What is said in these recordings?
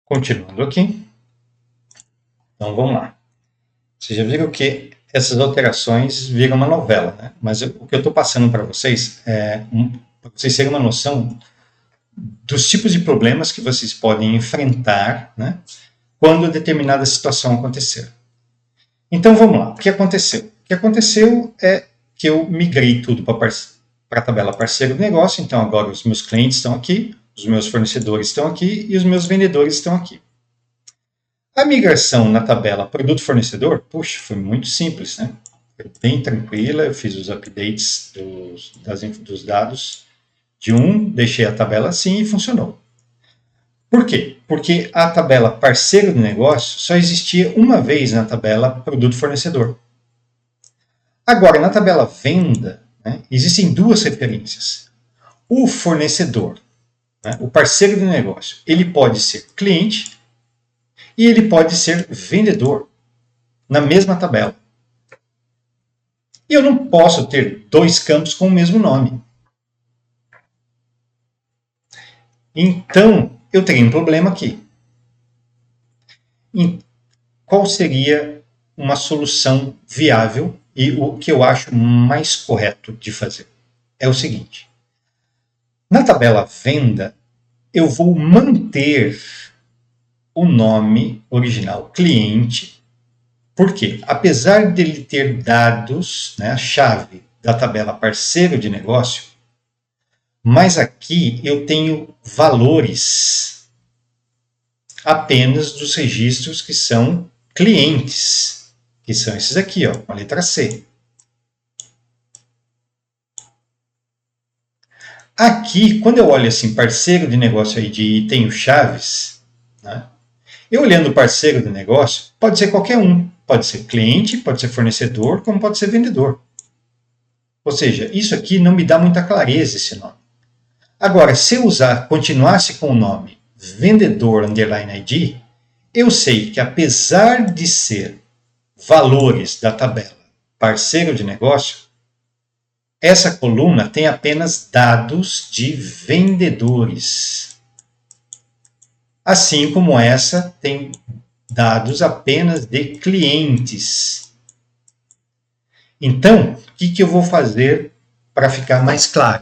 Continuando aqui. Então vamos lá. Vocês já viram que essas alterações viram uma novela, né? Mas o que eu estou passando para vocês é para vocês terem uma noção dos tipos de problemas que vocês podem enfrentar, né, quando determinada situação acontecer. Então vamos lá. O que aconteceu? O que aconteceu é que eu migrei tudo para a tabela parceiro do negócio. Então agora os meus clientes estão aqui, os meus fornecedores estão aqui e os meus vendedores estão aqui. A migração na tabela produto-fornecedor, puxa, foi muito simples, né? Foi bem tranquila, eu fiz os updates dos dados de deixei a tabela assim e funcionou. Por quê? Porque a tabela parceiro do negócio só existia uma vez na tabela produto-fornecedor. Agora, na tabela venda, né, existem duas referências. O fornecedor, né, o parceiro do negócio, ele pode ser cliente e ele pode ser vendedor na mesma tabela. E eu não posso ter dois campos com o mesmo nome. Então, eu teria um problema aqui. E qual seria uma solução viável e o que eu acho mais correto de fazer? É o seguinte. Na tabela venda, eu vou manter o nome original cliente, porque apesar dele ter dados, né, a chave da tabela parceiro de negócio, mas aqui eu tenho valores apenas dos registros que são clientes, que são esses aqui, ó, a letra C. Aqui, quando eu olho assim, parceiro de negócio ID e tenho chaves, né, eu olhando o parceiro de negócio, pode ser qualquer um. Pode ser cliente, pode ser fornecedor, como pode ser vendedor. Ou seja, isso aqui não me dá muita clareza, esse nome. Agora, se eu continuasse com o nome vendedor underline ID, eu sei que apesar de ser valores da tabela parceiro de negócio, essa coluna tem apenas dados de vendedores. Assim como essa tem dados apenas de clientes. Então, o que eu vou fazer para ficar mais claro?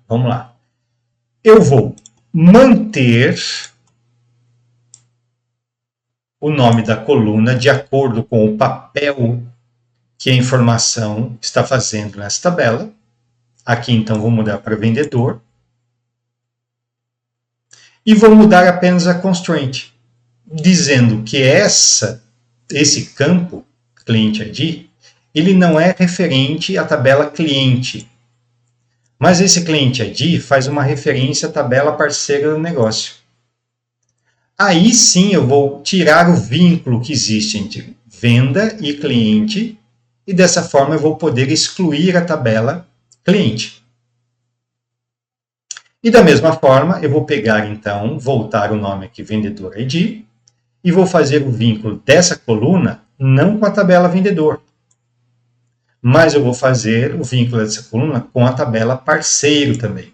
Vamos lá. Eu vou manter o nome da coluna de acordo com o papel que a informação está fazendo nessa tabela. Aqui, então, vou mudar para vendedor. E vou mudar apenas a constraint, dizendo que esse campo, cliente ID, ele não é referente à tabela cliente. Mas esse cliente ID faz uma referência à tabela parceira do negócio. Aí sim eu vou tirar o vínculo que existe entre venda e cliente, e dessa forma eu vou poder excluir a tabela cliente. E da mesma forma, eu vou pegar então, voltar o nome aqui, vendedor ID, e vou fazer o vínculo dessa coluna não com a tabela vendedor, mas eu vou fazer o vínculo dessa coluna com a tabela parceiro também.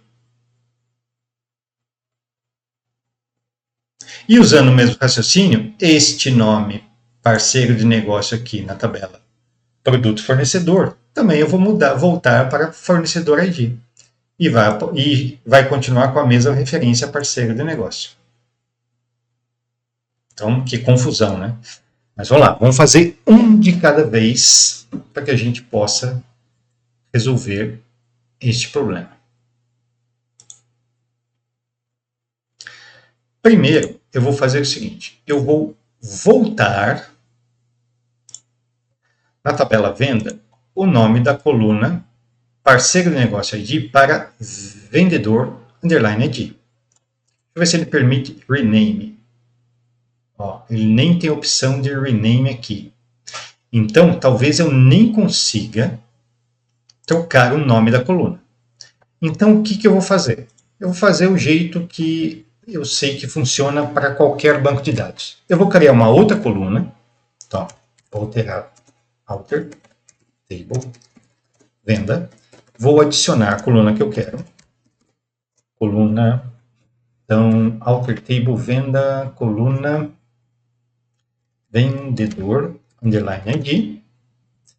E usando o mesmo raciocínio, este nome parceiro de negócio aqui na tabela produto fornecedor, também eu vou voltar para fornecedor ID. E vai continuar com a mesma referência parceiro de negócio. Então, que confusão, né? Mas vamos lá, vamos fazer um de cada vez para que a gente possa resolver este problema. Primeiro, eu vou fazer o seguinte, eu vou voltar na tabela venda o nome da coluna parceiro de negócio ID para vendedor underline ID. Deixa eu ver se ele permite rename. Ó, ele nem tem opção de rename aqui. Então, talvez eu nem consiga trocar o nome da coluna. Então, o que eu vou fazer? Eu vou fazer o jeito que eu sei que funciona para qualquer banco de dados. Eu vou criar uma outra coluna. Então, vou alterar alter, table, venda. Vou adicionar a coluna que eu quero. Coluna Então, alter table, venda, coluna, vendedor, underline ID,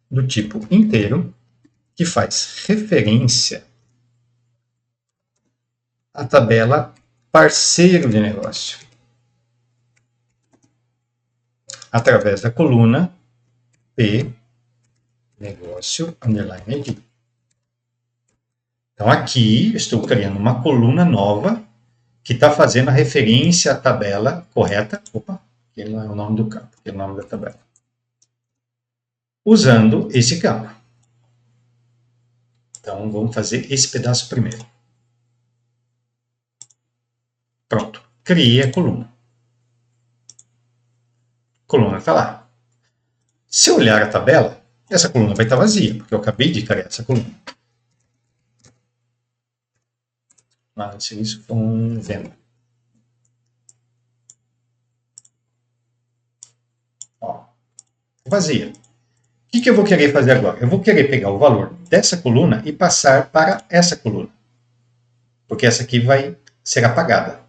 do tipo inteiro, que faz referência à tabela parceiro de negócio, através da coluna P, negócio, underline ID. Então, aqui estou criando uma coluna nova que está fazendo a referência à tabela correta. Opa, aqui não é o nome do campo, aqui é o nome da tabela. Usando esse campo. Então, vamos fazer esse pedaço primeiro. Pronto, criei a coluna. A coluna está lá. Se eu olhar a tabela, essa coluna vai estar vazia, porque eu acabei de criar essa coluna. Mas isso com venda. Ó, vazia. O que eu vou querer fazer agora? Eu vou querer pegar o valor dessa coluna e passar para essa coluna. Porque essa aqui vai ser apagada.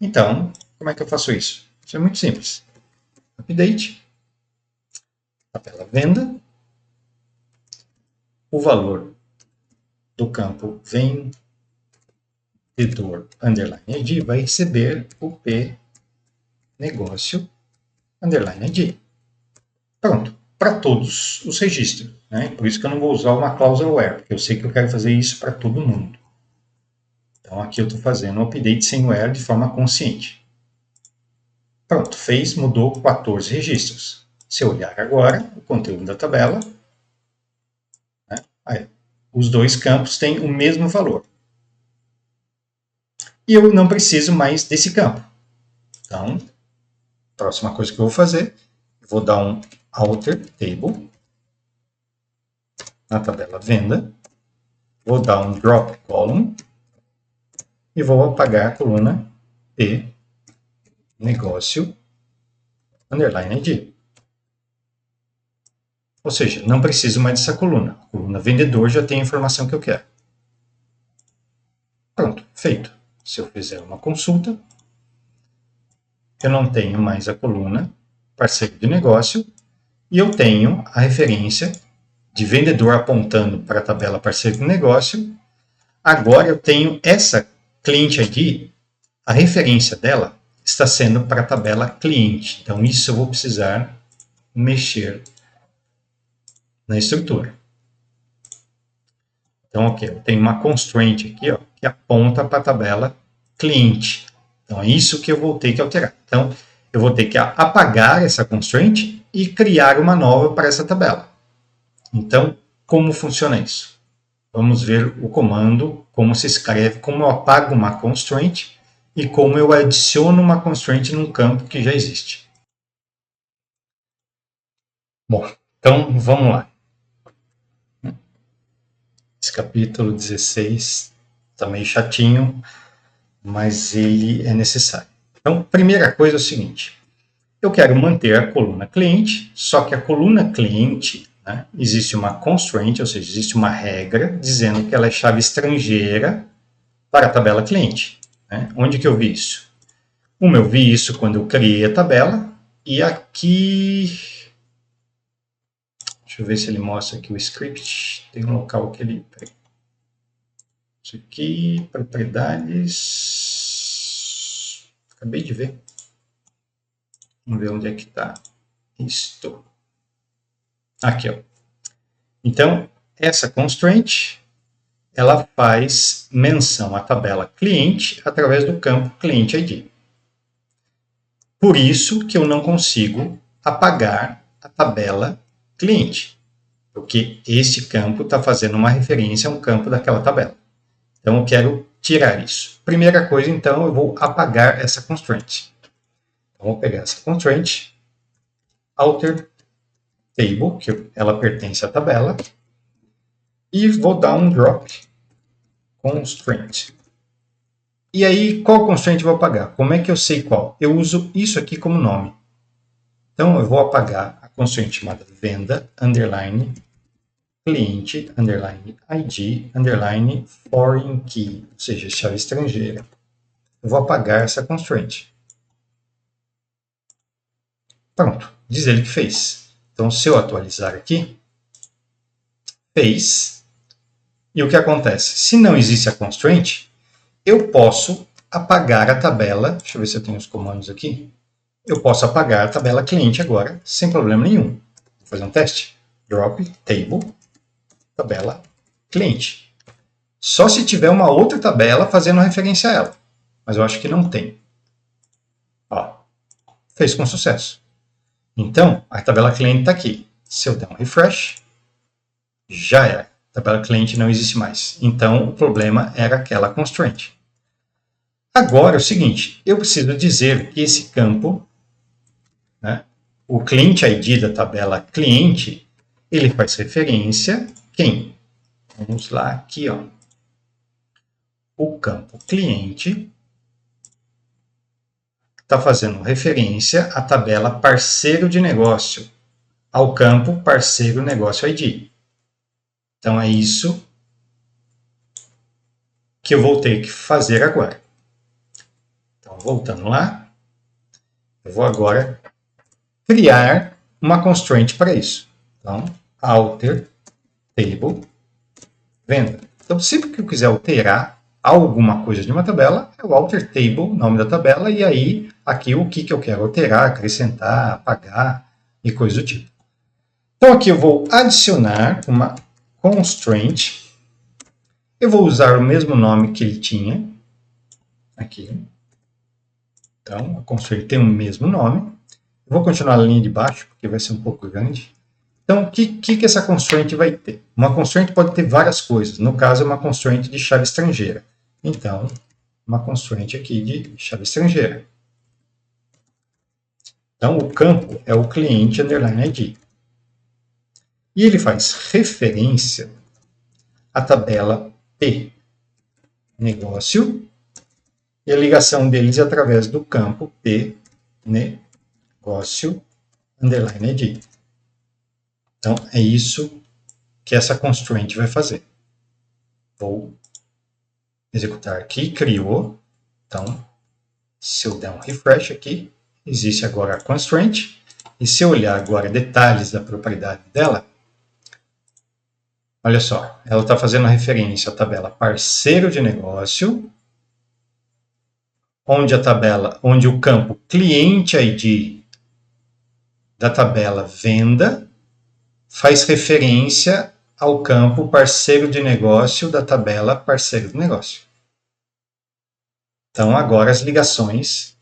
Então, como é que eu faço isso? Isso é muito simples. Update, tabela venda, o valor do campo vendedor underline ID vai receber o P negócio underline ID. Pronto, para todos os registros. Né? Por isso que eu não vou usar uma cláusula where, porque eu sei que eu quero fazer isso para todo mundo. Então aqui eu estou fazendo um update sem where de forma consciente. Pronto, fez, mudou 14 registros. Se eu olhar agora o conteúdo da tabela, né, aí, os dois campos têm o mesmo valor. E eu não preciso mais desse campo. Então, a próxima coisa que eu vou fazer, eu vou dar um alter table na tabela venda, vou dar um drop column e vou apagar a coluna P negócio underline ID. Ou seja, não preciso mais dessa coluna. A coluna vendedor já tem a informação que eu quero. Pronto, feito. Se eu fizer uma consulta, eu não tenho mais a coluna parceiro de negócio e eu tenho a referência de vendedor apontando para a tabela parceiro de negócio. Agora eu tenho essa cliente ID, a referência dela está sendo para a tabela cliente. Então, isso eu vou precisar mexer na estrutura. Então, ok, eu tenho uma constraint aqui, ó, que aponta para a tabela cliente. Então, é isso que eu vou ter que alterar. Então, eu vou ter que apagar essa constraint e criar uma nova para essa tabela. Então, como funciona isso? Vamos ver o comando, como se escreve, como eu apago uma constraint e como eu adiciono uma constraint num campo que já existe. Bom, então vamos lá. Esse capítulo 16 está meio chatinho, mas ele é necessário. Então, primeira coisa é o seguinte, eu quero manter a coluna cliente, só que a coluna cliente, né, existe uma constraint, ou seja, existe uma regra dizendo que ela é chave estrangeira para a tabela cliente. Né? Onde que eu vi isso? Eu vi isso quando eu criei a tabela, e aqui... Deixa eu ver se ele mostra aqui o script. Tem um local que ele... Isso aqui, propriedades... Acabei de ver. Vamos ver onde é que está. Isto. Aqui, ó. Então, essa constraint, ela faz menção à tabela cliente através do campo cliente ID. Por isso que eu não consigo apagar a tabela cliente, porque esse campo está fazendo uma referência a um campo daquela tabela. Então, eu quero tirar isso. Primeira coisa, então, eu vou apagar essa constraint. Então, vou pegar essa constraint, alter table, que ela pertence à tabela, e vou dar um drop constraint. E aí, qual constraint eu vou apagar? Como é que eu sei qual? Eu uso isso aqui como nome. Então, eu vou apagar a constraint chamada venda, underline, cliente, underline, ID, underline, foreign key, ou seja, chave estrangeira. eu vou apagar essa constraint. Pronto, diz ele que fez. Então, se eu atualizar aqui, fez. E o que acontece? Se não existe a constraint, eu posso apagar a tabela. Deixa eu ver se eu tenho os comandos aqui. Eu posso apagar a tabela cliente agora, sem problema nenhum. Vou fazer um teste. Drop table, tabela cliente. Só se tiver uma outra tabela fazendo referência a ela. Mas eu acho que não tem. Ó, fez com sucesso. Então, a tabela cliente está aqui. Se eu der um refresh, já era. A tabela cliente não existe mais. Então, o problema era aquela constraint. Agora é o seguinte, eu preciso dizer que esse campo, né, o client ID da tabela cliente, ele faz referência a quem? Vamos lá aqui, ó. O campo cliente está fazendo referência à tabela parceiro de negócio, ao campo parceiro negócio ID. Então, é isso que eu vou ter que fazer agora. Então, voltando lá, eu vou agora criar uma constraint para isso. Então, alter table venda. Então, sempre que eu quiser alterar alguma coisa de uma tabela, eu alter table, nome da tabela, e aí aqui o que eu quero alterar, acrescentar, apagar e coisa do tipo. Então, aqui eu vou adicionar uma constraint. Eu vou usar o mesmo nome que ele tinha aqui. Então, a constraint tem o mesmo nome. Eu vou continuar na linha de baixo, porque vai ser um pouco grande. Então, o que essa constraint vai ter? Uma constraint pode ter várias coisas. No caso, é uma constraint de chave estrangeira. Então, uma constraint aqui de chave estrangeira. Então, o campo é o cliente underline ID. E ele faz referência à tabela P negócio. E a ligação deles é através do campo P negócio underline ID. Então, é isso que essa constraint vai fazer. Vou executar aqui, criou. Então, se eu der um refresh aqui, existe agora a constraint. E se eu olhar agora detalhes da propriedade dela, olha só, ela está fazendo referência à tabela parceiro de negócio, onde o campo cliente ID da tabela venda faz referência ao campo parceiro de negócio da tabela parceiro de negócio. Então, agora as ligações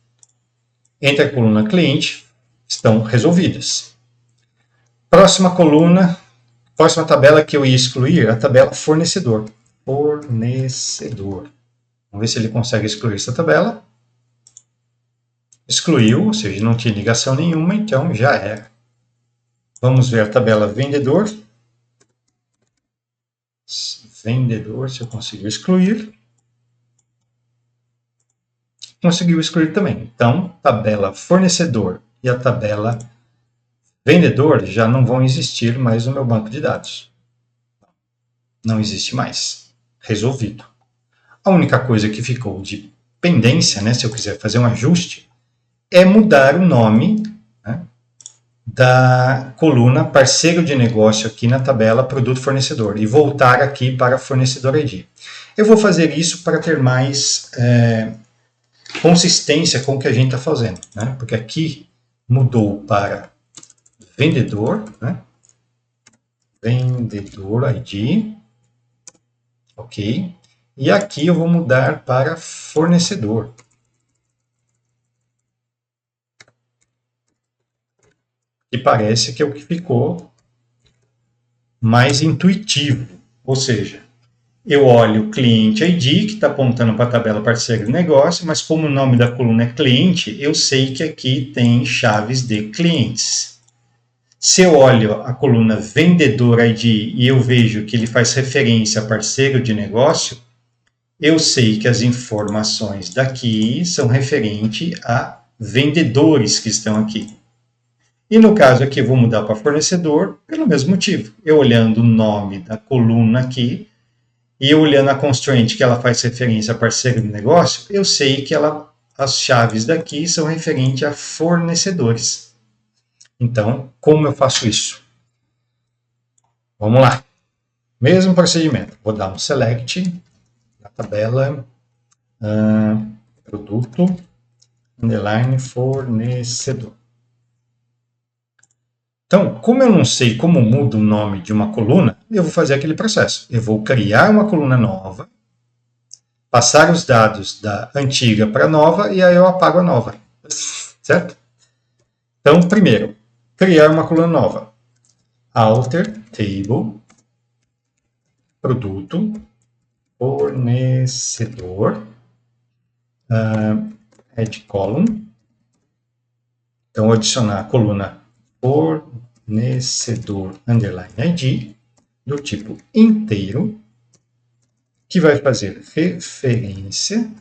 entre a coluna cliente estão resolvidas. Próxima coluna, próxima tabela que eu ia excluir, a tabela fornecedor. Fornecedor. Vamos ver se ele consegue excluir essa tabela. Excluiu, ou seja, não tinha ligação nenhuma, então já era. Vamos ver a tabela vendedor. Vendedor, se eu conseguir excluir. Conseguiu excluir também. Então, tabela fornecedor e a tabela vendedor já não vão existir mais no meu banco de dados. Não existe mais. Resolvido. A única coisa que ficou de pendência, né, se eu quiser fazer um ajuste, é mudar o nome, né, da coluna parceiro de negócio aqui na tabela produto fornecedor e voltar aqui para fornecedor ID. Eu vou fazer isso para ter mais consistência com o que a gente está fazendo, né? Porque aqui mudou para vendedor, né? Vendedor ID, ok? E aqui eu vou mudar para fornecedor. E parece que é o que ficou mais intuitivo. Ou seja, eu olho o cliente ID, que está apontando para a tabela parceiro de negócio, mas como o nome da coluna é cliente, eu sei que aqui tem chaves de clientes. Se eu olho a coluna vendedor ID e eu vejo que ele faz referência a parceiro de negócio, eu sei que as informações daqui são referentes a vendedores que estão aqui. E no caso aqui eu vou mudar para fornecedor pelo mesmo motivo. Eu olhando o nome da coluna aqui, E eu olhando a constraint que ela faz referência a parceiro do negócio, eu sei que as chaves daqui são referentes a fornecedores. Então, como eu faço isso? Vamos lá. Mesmo procedimento. Vou dar um select na tabela produto underline fornecedor. Então, como eu não sei como muda o nome de uma coluna, eu vou fazer aquele processo. Eu vou criar uma coluna nova, passar os dados da antiga para a nova e aí eu apago a nova. Certo? Então, primeiro, criar uma coluna nova. Alter table produto fornecedor add column. Então, adicionar a coluna fornecedor underline ID do tipo inteiro, que vai fazer referência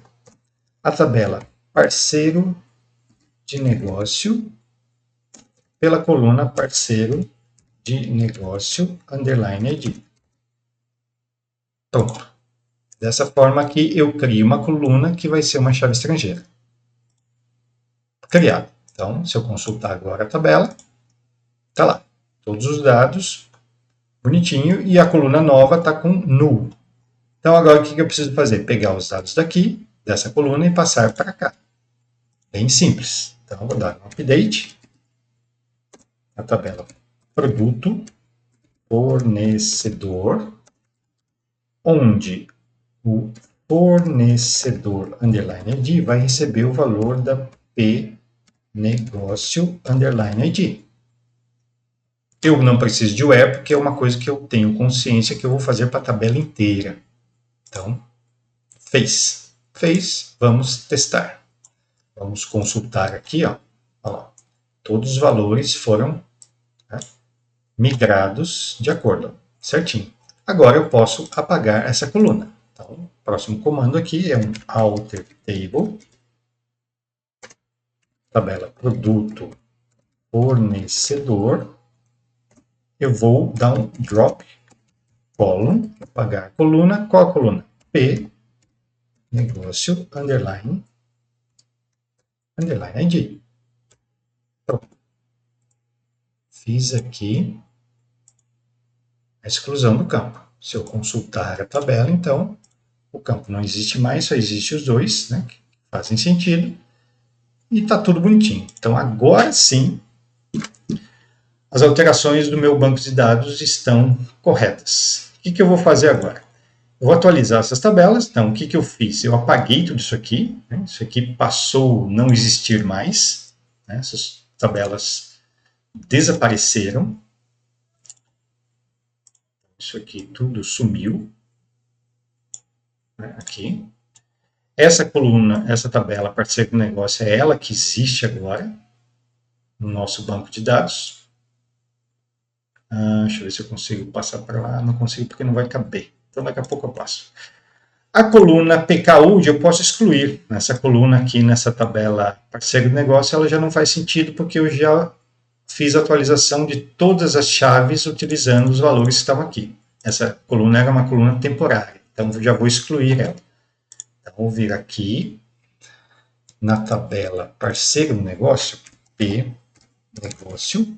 à tabela parceiro de negócio pela coluna parceiro de negócio underline ID. Pronto. Dessa forma aqui eu crio uma coluna que vai ser uma chave estrangeira. Criado. Então, se eu consultar agora a tabela, está lá. Todos os dados, bonitinho, e a coluna nova está com null. Então, agora o que eu preciso fazer? Pegar os dados daqui, dessa coluna, e passar para cá. Bem simples. Então, eu vou dar um update na tabela produto fornecedor, onde o fornecedor underline ID vai receber o valor da P negócio underline ID. Eu não preciso de where, porque é uma coisa que eu tenho consciência que eu vou fazer para a tabela inteira. Então, fez. Fez, vamos testar. Vamos consultar aqui, ó. Ó, todos os valores foram migrados de acordo, certinho. Agora eu posso apagar essa coluna. Então, o próximo comando aqui é um alter table, tabela produto fornecedor. Eu vou dar um drop column, apagar a coluna. Qual a coluna? P negócio underline ID. Pronto. Fiz aqui a exclusão do campo. Se eu consultar a tabela, então, o campo não existe mais, só existe os dois, né, que fazem sentido, e está tudo bonitinho. Então, agora sim, as alterações do meu banco de dados estão corretas. O que eu vou fazer agora? Eu vou atualizar essas tabelas. Então, o que eu fiz? Eu apaguei tudo isso aqui, né? Isso aqui passou a não existir mais, né? Essas tabelas desapareceram. Isso aqui tudo sumiu, né? Aqui. Essa coluna, essa tabela parceiro do negócio é ela que existe agora no nosso banco de dados. Deixa eu ver se eu consigo passar para lá. Não consigo porque não vai caber. Então daqui a pouco eu passo. A coluna PKUD eu posso excluir. Nessa coluna aqui, nessa tabela parceiro do negócio, ela já não faz sentido porque eu já fiz a atualização de todas as chaves utilizando os valores que estavam aqui. Essa coluna era uma coluna temporária, então eu já vou excluir ela. Então, vou vir aqui na tabela parceiro do negócio, P negócio.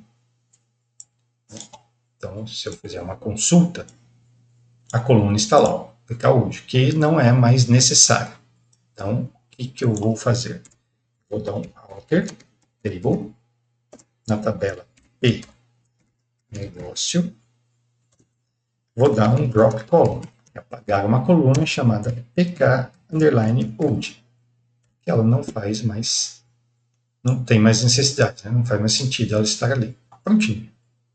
Então, se eu fizer uma consulta, a coluna está lá, PKUD, que não é mais necessário. Então, o que eu vou fazer? Vou dar um alter table na tabela P negócio. Vou dar um drop column, apagar uma coluna chamada PK underline old, que ela não faz mais, não tem mais necessidade, né? Não faz mais sentido ela estar ali. Prontinho.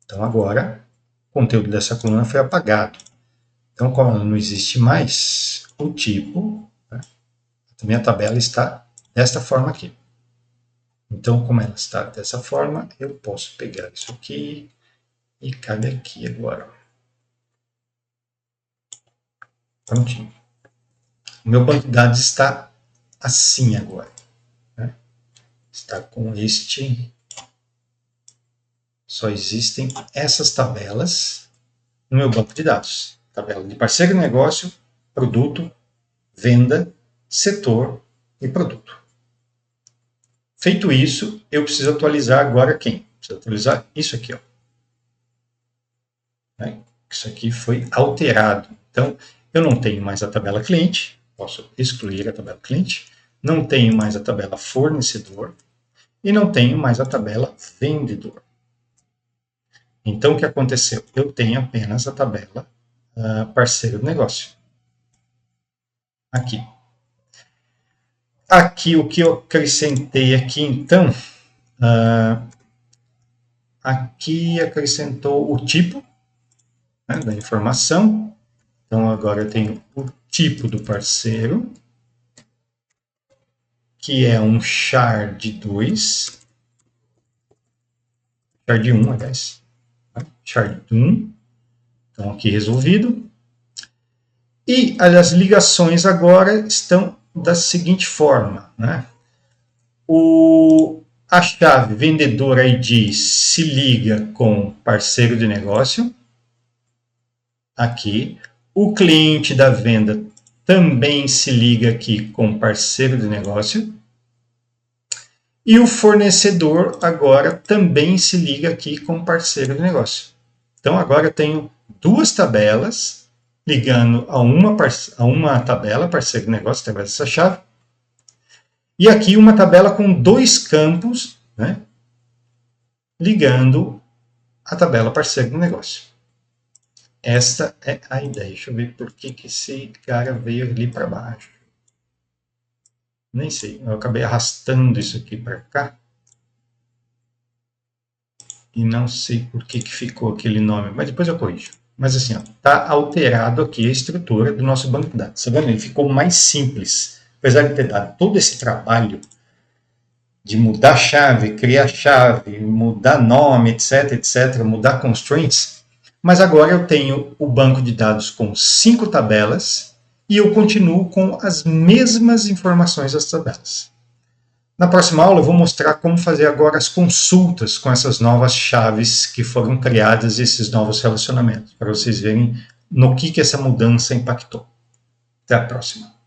Então agora o conteúdo dessa coluna foi apagado. Então, como ela não existe mais, o tipo, né, também a tabela está desta forma aqui. Então, como ela está dessa forma, eu posso pegar isso aqui e cabe aqui agora. Prontinho. O meu banco de dados está assim agora, né? Está com este. Só existem essas tabelas no meu banco de dados. Tabela de parceiro de negócio produto, venda, setor e produto. Feito isso, eu preciso atualizar agora quem? Preciso atualizar isso aqui, ó. Isso aqui foi alterado. Então, eu não tenho mais a tabela cliente, posso excluir a tabela cliente, não tenho mais a tabela fornecedor e não tenho mais a tabela vendedor. Então, o que aconteceu? Eu tenho apenas a tabela parceiro do negócio. Aqui. Aqui, o que eu acrescentei aqui, então, aqui acrescentou o tipo, né, da informação. Então, agora eu tenho o tipo do parceiro, que é um char de 2, char de 1, aliás, char de 1, então aqui resolvido. E as ligações agora estão da seguinte forma, né? A chave vendedor ID se liga com parceiro de negócio, aqui. O cliente da venda também se liga aqui com parceiro de negócio. E o fornecedor agora também se liga aqui com parceiro de negócio. Então agora eu tenho duas tabelas ligando a uma tabela, parceiro de negócio, através dessa chave. E aqui uma tabela com dois campos, né, ligando a tabela parceiro de negócio. Esta é a ideia. Deixa eu ver por que esse cara veio ali para baixo. Nem sei, eu acabei arrastando isso aqui para cá. E não sei por que ficou aquele nome, mas depois eu corrijo. Mas assim, está alterado aqui a estrutura do nosso banco de dados. Tá vendo? Ele ficou mais simples. Apesar de ter dado todo esse trabalho de mudar chave, criar chave, mudar nome, etc, etc, mudar constraints, mas agora eu tenho o banco de dados com 5 tabelas e eu continuo com as mesmas informações das tabelas. Na próxima aula eu vou mostrar como fazer agora as consultas com essas novas chaves que foram criadas e esses novos relacionamentos, para vocês verem no que essa mudança impactou. Até a próxima.